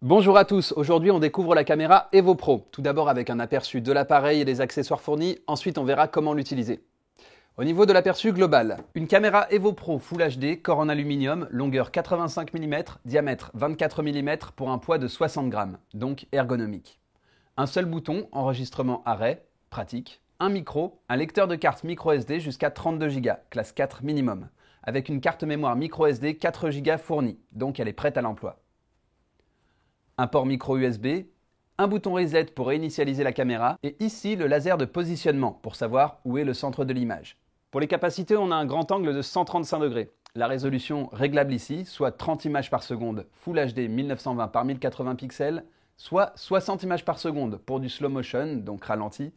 Bonjour à tous, aujourd'hui on découvre la caméra Evo Pro. Tout d'abord avec un aperçu de l'appareil et des accessoires fournis, ensuite on verra comment l'utiliser. Au niveau de l'aperçu global, une caméra Evo Pro Full HD, corps en aluminium, longueur 85 mm, diamètre 24 mm pour un poids de 60 grammes, donc ergonomique. Un seul bouton, enregistrement arrêt, pratique. Un micro, un lecteur de carte micro SD jusqu'à 32 Go, classe 4 minimum, avec une carte mémoire micro SD 4 Go fournie, donc elle est prête à l'emploi. Un port micro USB, un bouton reset pour réinitialiser la caméra et ici le laser de positionnement pour savoir où est le centre de l'image. Pour les capacités, on a un grand angle de 135 degrés. La résolution réglable ici, soit 30 images par seconde Full HD 1920 par 1080 pixels, soit 60 images par seconde pour du slow motion, donc ralenti,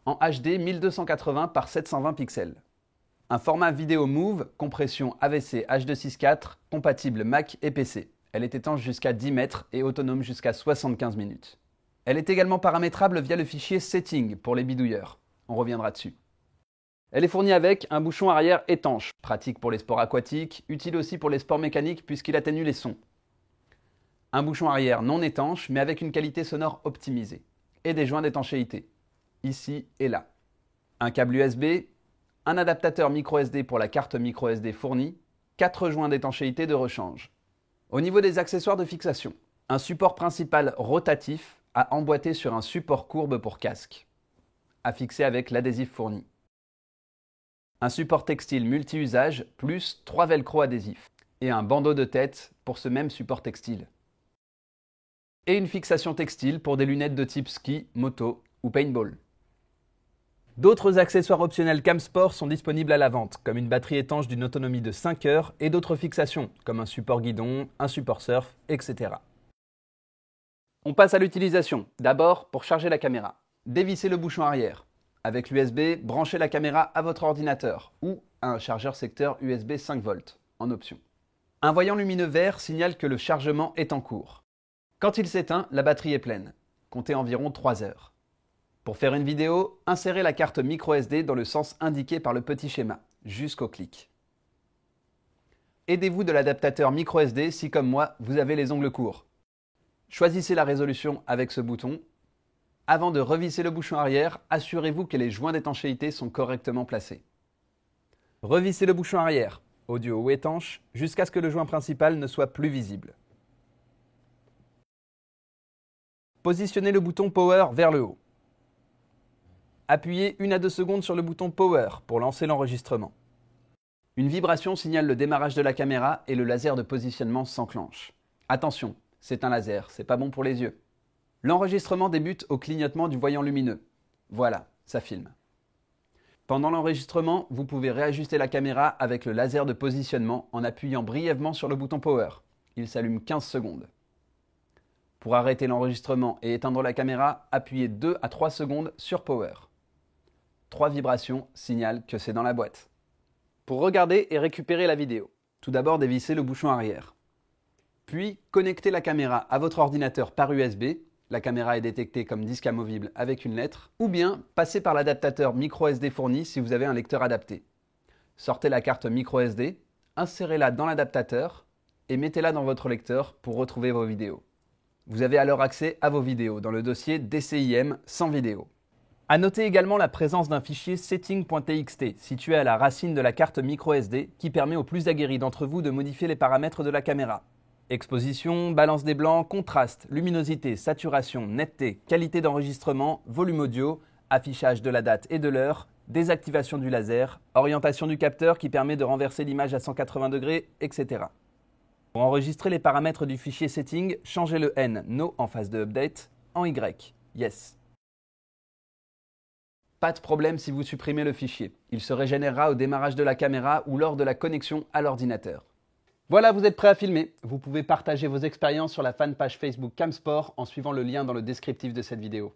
en HD 1280 par 720 pixels. Un format vidéo Move, compression AVC H.264, compatible Mac et PC. Elle est étanche jusqu'à 10 mètres et autonome jusqu'à 75 minutes. Elle est également paramétrable via le fichier Setting pour les bidouilleurs. On reviendra dessus. Elle est fournie avec un bouchon arrière étanche, pratique pour les sports aquatiques, utile aussi pour les sports mécaniques puisqu'il atténue les sons. Un bouchon arrière non étanche mais avec une qualité sonore optimisée. Et des joints d'étanchéité, ici et là. Un câble USB, un adaptateur microSD pour la carte microSD fournie, 4 joints d'étanchéité de rechange. Au niveau des accessoires de fixation, un support principal rotatif à emboîter sur un support courbe pour casque, à fixer avec l'adhésif fourni. Un support textile multi-usage plus 3 velcro adhésifs et un bandeau de tête pour ce même support textile. Et une fixation textile pour des lunettes de type ski, moto ou paintball. D'autres accessoires optionnels CamSport sont disponibles à la vente, comme une batterie étanche d'une autonomie de 5 heures et d'autres fixations, comme un support guidon, un support surf, etc. On passe à l'utilisation. D'abord, pour charger la caméra. Dévissez le bouchon arrière. Avec l'USB, branchez la caméra à votre ordinateur ou à un chargeur secteur USB 5 volts, en option. Un voyant lumineux vert signale que le chargement est en cours. Quand il s'éteint, la batterie est pleine. Comptez environ 3 heures. Pour faire une vidéo, insérez la carte microSD dans le sens indiqué par le petit schéma, jusqu'au clic. Aidez-vous de l'adaptateur microSD si, comme moi, vous avez les ongles courts. Choisissez la résolution avec ce bouton. Avant de revisser le bouchon arrière, assurez-vous que les joints d'étanchéité sont correctement placés. Revissez le bouchon arrière, audio ou étanche, jusqu'à ce que le joint principal ne soit plus visible. Positionnez le bouton Power vers le haut. Appuyez 1 à 2 secondes sur le bouton Power pour lancer l'enregistrement. Une vibration signale le démarrage de la caméra et le laser de positionnement s'enclenche. Attention, c'est un laser, c'est pas bon pour les yeux. L'enregistrement débute au clignotement du voyant lumineux. Voilà, ça filme. Pendant l'enregistrement, vous pouvez réajuster la caméra avec le laser de positionnement en appuyant brièvement sur le bouton Power. Il s'allume 15 secondes. Pour arrêter l'enregistrement et éteindre la caméra, appuyez 2 à 3 secondes sur Power. 3 vibrations signalent que c'est dans la boîte. Pour regarder et récupérer la vidéo, tout d'abord dévissez le bouchon arrière. Puis connectez la caméra à votre ordinateur par USB, la caméra est détectée comme disque amovible avec une lettre, ou bien passez par l'adaptateur microSD fourni si vous avez un lecteur adapté. Sortez la carte microSD, insérez-la dans l'adaptateur et mettez-la dans votre lecteur pour retrouver vos vidéos. Vous avez alors accès à vos vidéos dans le dossier DCIM sans vidéo. A noter également la présence d'un fichier setting.txt situé à la racine de la carte microSD qui permet aux plus aguerris d'entre vous de modifier les paramètres de la caméra. Exposition, balance des blancs, contraste, luminosité, saturation, netteté, qualité d'enregistrement, volume audio, affichage de la date et de l'heure, désactivation du laser, orientation du capteur qui permet de renverser l'image à 180 degrés, etc. Pour enregistrer les paramètres du fichier setting, changez le N, No en phase de update, en Y, Yes. Pas de problème si vous supprimez le fichier. Il se régénérera au démarrage de la caméra ou lors de la connexion à l'ordinateur. Voilà, vous êtes prêt à filmer. Vous pouvez partager vos expériences sur la fanpage Facebook CamSport en suivant le lien dans le descriptif de cette vidéo.